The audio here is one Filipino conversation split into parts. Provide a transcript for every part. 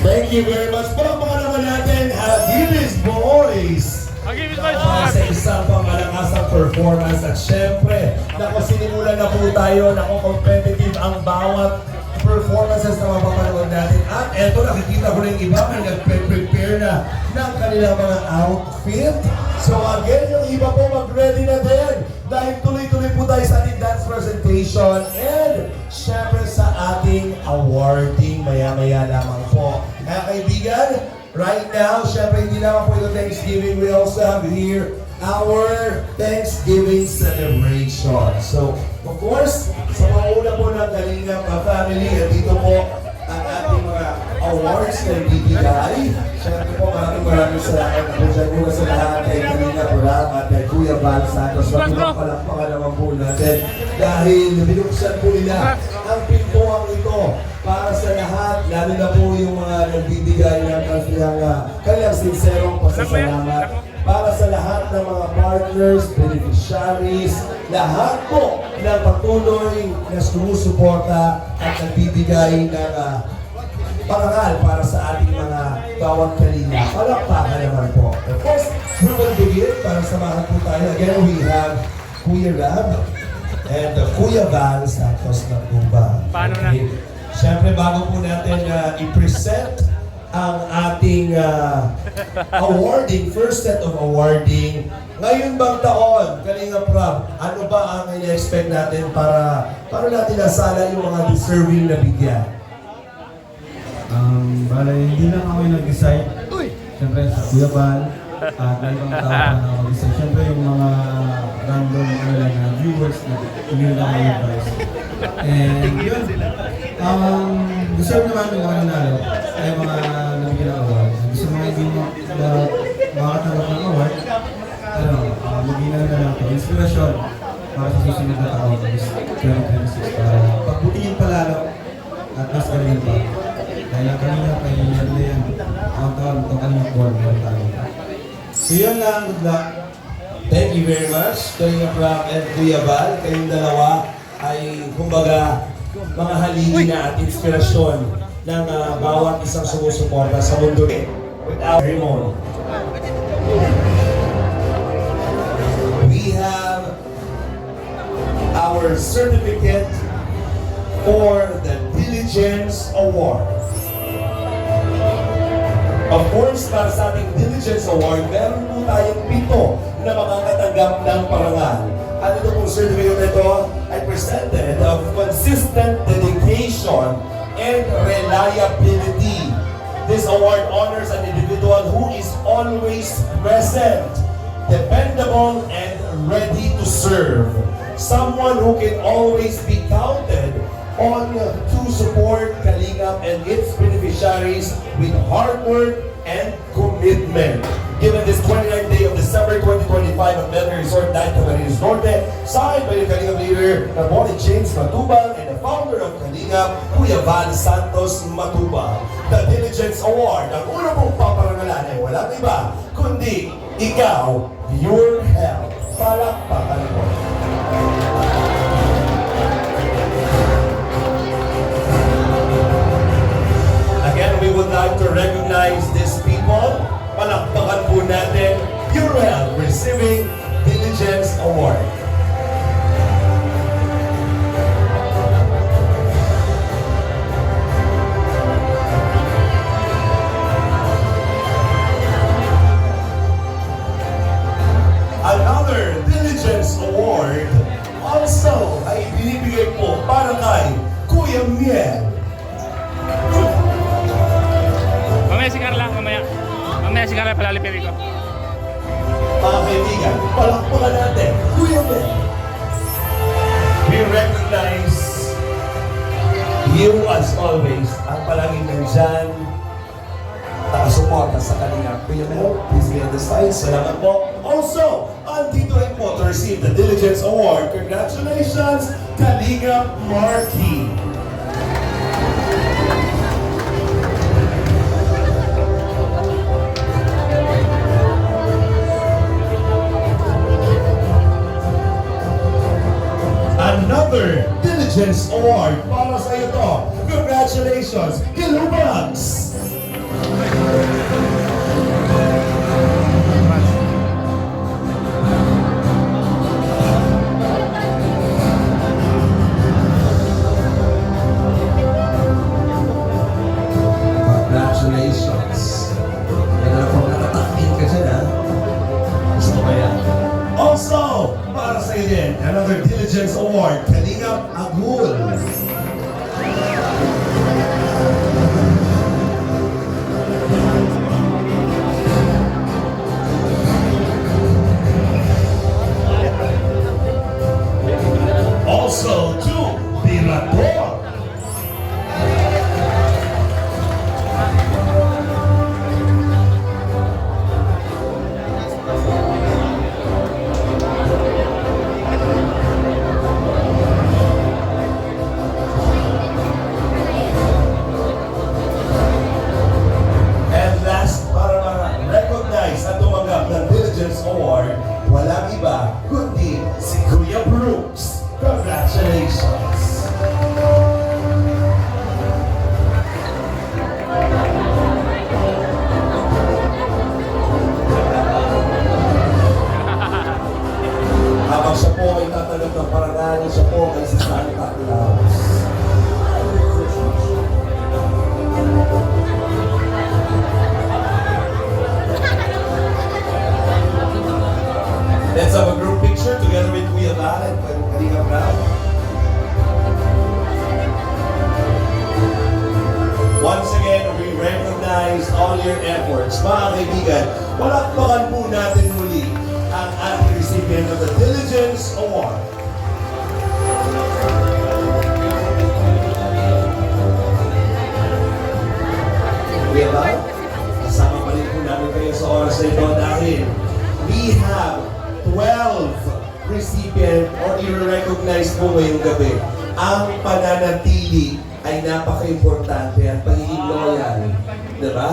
Thank you very much. Palakpakan naman natin, Hagiris Boys. Hagiris Boys. Sa isang pangmalakasang performance. At syempre, sinimulan na po tayo, competitive ang bawat performances na mapapanood natin. At eto, nakikita ko rin iba may nagpe-prepare na ng kanilang mga outfit. So again, yung iba po mag-ready na din. Dahil tuloy-tuloy po tayo sa ating dance presentation and syempre sa ating awarding maya-maya lamang po. Kaya kaibigan, right now, syempre hindi naman po ito Thanksgiving. We also have here our Thanksgiving celebration. So, of course, sa mauna po ng Kalingap family, at dito po ang ating mga awards na ibibigay. Siyempre po, maraming salamat po dyan muna sa lahat kay Kalingap Rap at kay Kuya Val Santos. Palakpakan naman po natin dahil binuksan po nila ang pintuang ito para sa lahat, lalo na po yung mga nagbibigay ng kanilang sinserong pasasalamat para sa lahat ng mga partners, beneficiaries, lahat po ng patuloy na sumusuporta at nagbibigay ng parangal para sa ating mga bawat kalina. Palakpakan naman po. Of course, we will begin para samahan po tayo. Again, we have Kuya Rab and Kuya Val Santos ng Tuba. Paano na? Siyempre, bago po natin i-present ang ating awarding, first set of awarding. Ngayon bang taon, Kalinga Prab, ano ba ang i-expect natin para natin nasala yung mga deserving na bigyan? Bale, hindi lang ako yung nag-decide. Siyempre sa Kuya Bal, at may ibang tao pa na mag-decide. Siyempre yung mga random viewers na tumili lang ako yung prize. And yun, deserve naman yung mga nanalo ay mga nabigyan ng award. Gusto mga hindi makatanggap ng award, magiging na lang ito, inspirasyon para sa susunod na taon, is 2026, para pagbutihin pa lalo at mas galing pa. Kaya kanina kay Yandayan, ang taon ito kanina board ng tayo. So yun lang, good luck. Thank you very much, Kalinga Prab and Kuya Bal. Kayong dalawa ay, kumbaga, mga haligi na at inspirasyon ng bawat isang sumusuporta sa mundo. Without ceremony. We have our certificate for the Diligence Award. Of course, para sa ating Diligence Award, meron po tayong 7 na makakatanggap ng parangal. At ito pong certificate nito ay presented of consistent dedication and reliability. This award honors an individual who is always present, dependable, and ready to serve. Someone who can always be counted on to support Kalingap and its beneficiaries with hard work and commitment. Given this 29th day of December 2025 at Melbourne Resort Night Camarines Norte, signed by the Kalingap leader, Ramon James Matubang, and the founder of Kalingap, Kuya Val Santos Matubang. The Diligence Award, ang una pong paparangalan ay walang iba, kundi ikaw, your health. Palakpakan mo. Again, we would like to recognize these people. Palakpakan po natin, Urel receiving Diligence Award. Another Diligence Award also ay binibigay po para kay Kuya Miel. Mamaya si Carla, mamaya. Mamaya si Carla, palalipirin ko. Mga kaibigan, palakpakan natin, Kuya Miel. We recognize you as always, ang palaging nandyan, nakasuporta sa Kalingap. Kuya Mel, please be on the side. Salamat po. Also, andito rin po to receive the Diligence Award. Congratulations, Kalingap Marky. Another Diligence Award para sa iyo to. Congratulations, Kilubags! Congratulations. Yan na kung nakatakit ka dyan, ha? Gusto ko yan. Also, para sa iyo din, another Diligence Award, Kalingap Agul. Also to Birator. And last, para ma-recognize at tumanggap ng Diligence Award, walang iba kundi si Kuya Brooks. Congratulations! Habang siya po ay tatanggap ng parangal, siya po ay si Santa Claus. Let's have a group picture together with Kuya Val and Kalinga Brown. Once again, we recognize all your efforts. Mga kaibigan, palakpakan po natin muli ang ating recipient of the Diligence Award. Kuya Val, kasama pa rin po namin kayo sa oras na ito dahil we have 12 recipient or i-recognize po ngayong gabi. Ang pananatili ay napaka-importante at pagiging loyal. Diba?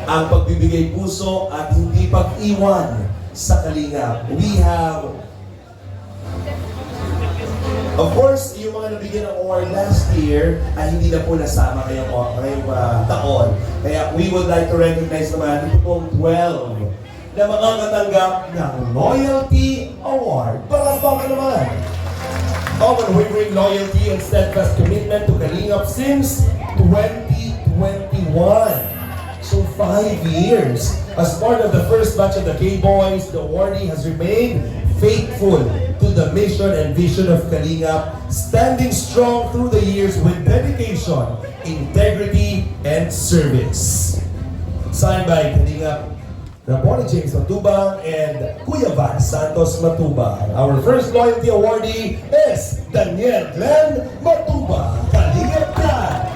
Ang pagbibigay puso at hindi pag-iwan sa kalingap. We have, of course, yung mga nabigyan ng award last year ay hindi na po nasama ngayong taon. Kaya we would like to recognize naman dito pong 12 na mga katanggap ng Loyalty Award. Palakpakan naman! Of unwavering loyalty and steadfast commitment to Kalingap since 2021. So 5 years. As part of the first batch of the K-Boys, the awardee has remained faithful to the mission and vision of Kalingap, standing strong through the years with dedication, integrity, and service. Signed by Kalingap Rapoli James Matubang and Kuya Val Santos Matubang. Our first loyalty awardee is Daniel Glenn Matubang. Kalingap Glenn!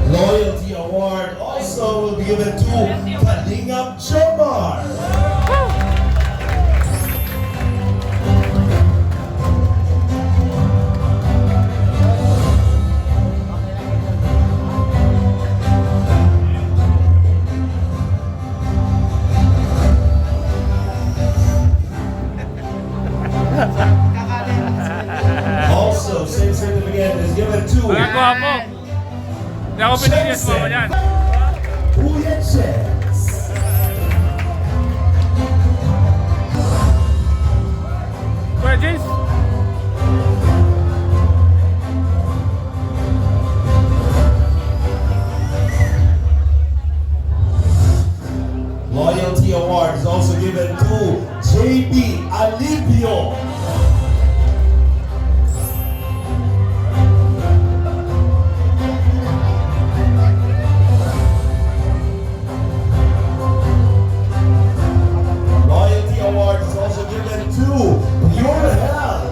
Loyalty Award also will be given to Kalingap Jomar. Also, same certificate is given to Mga gwapo. Hindi ako pinilias mo ako yan. Kuya Chens. Kuya James. Loyalty Award is also given to JB Alivio. Loyalty Award is also given to Pure Health.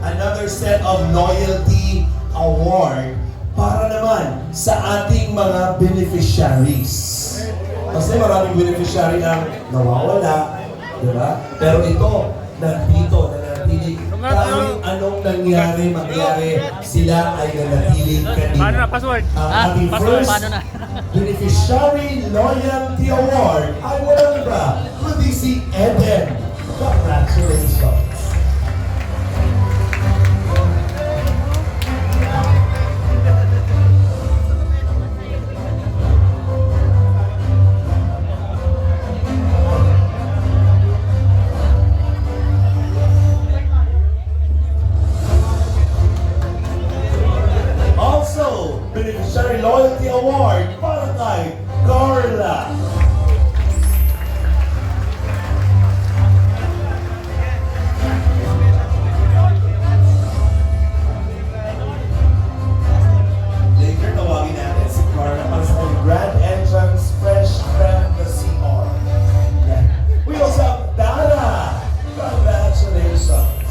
another set of loyalty award para naman sa ating mga beneficiaries. Kasi maraming beneficiary ang nawawala, di ba? Pero ito, nandito, nanatiling. Kahit anong mangyari, sila ay nanatiling kanina. Paano na? Password? Ang ating Password, first paano na? Beneficiary Loyalty Award ay walang iba, kundi si Eden. Congratulations! Also, Beneficiary Loyalty Award para kay Carla. Later, tawagin natin si Carla para sa kanyang Grand Entrance Fresh Creme na CR. Yan. We also have Dara. Congratulations.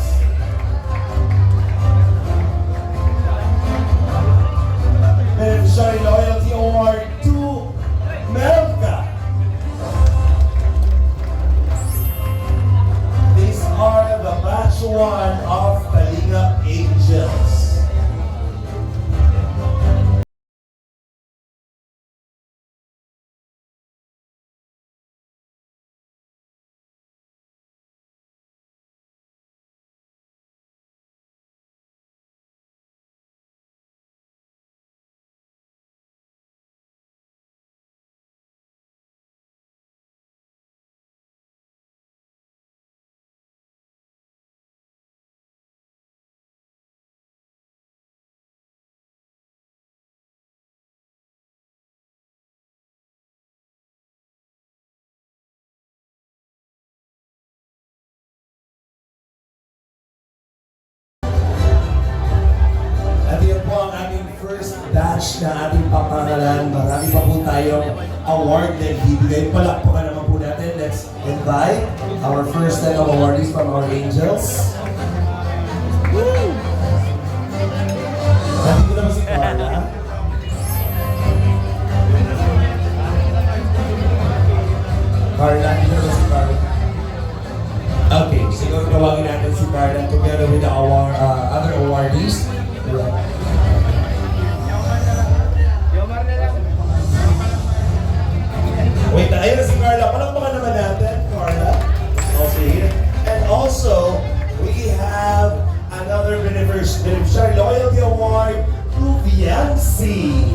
Beneficiary Loyalty Award to Melka. These are the batch 1 of Kalingap Angels. At yan po ang ating first batch na ating paparangalan. Marami pa po tayong award na ibibigay. Palakpakan naman po natin. Let's invite our first set of awardees from our angels. Nandito na ba si Carla? Carla, nandito na ba si Carla? Okay, siguro tawagin natin si Carla together with the other awardees. Wait, ayun na si Carla. Palakpakan naman natin, Carla. Okay. And also, we have another Beneficiary Loyalty Award to Viancy.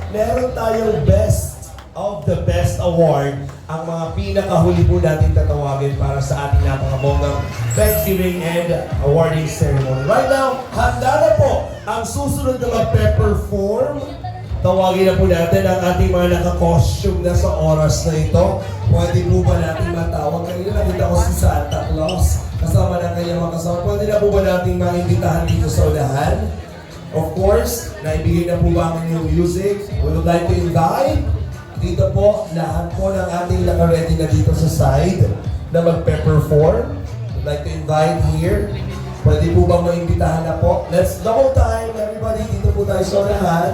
Meron tayong Best of the Best Award, ang mga pinakahuli po natin tatawagin para sa ating napakabonggang Thanksgiving and awarding ceremony. Right now, handa na po ang susunod na magpe-perform. Tawagin na po natin ang ating mga naka-costume na sa oras na ito. Pwede po ba natin matawag? Kanina nakita ko si Santa Claus kasama ng kanyang mga kasama. Pwede na po ba natin maimbitahan dito sa unahan? Of course, naibigay na po ba ang inyong music? We would like to invite dito po, lahat po ng ating naka-ready na dito sa side na magpe-perform. Would like to invite here. Pwede po bang maimbitahan na po? Let's double time, everybody. Dito po tayo sa unahan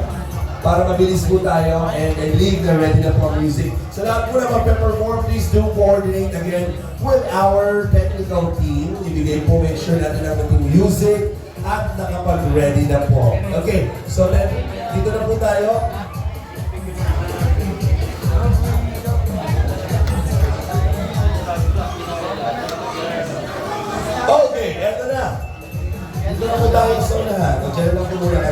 para mabilis po tayo and I believe na ready na po ang music. Sa lahat po na magpe-perform, please do coordinate again with our technical team. Ibigay po, make sure natin ang ating music at nakapag-ready na po. Okay, so dito na po tayo. Dito na po tayo sa unahan. O, dyan lang po muna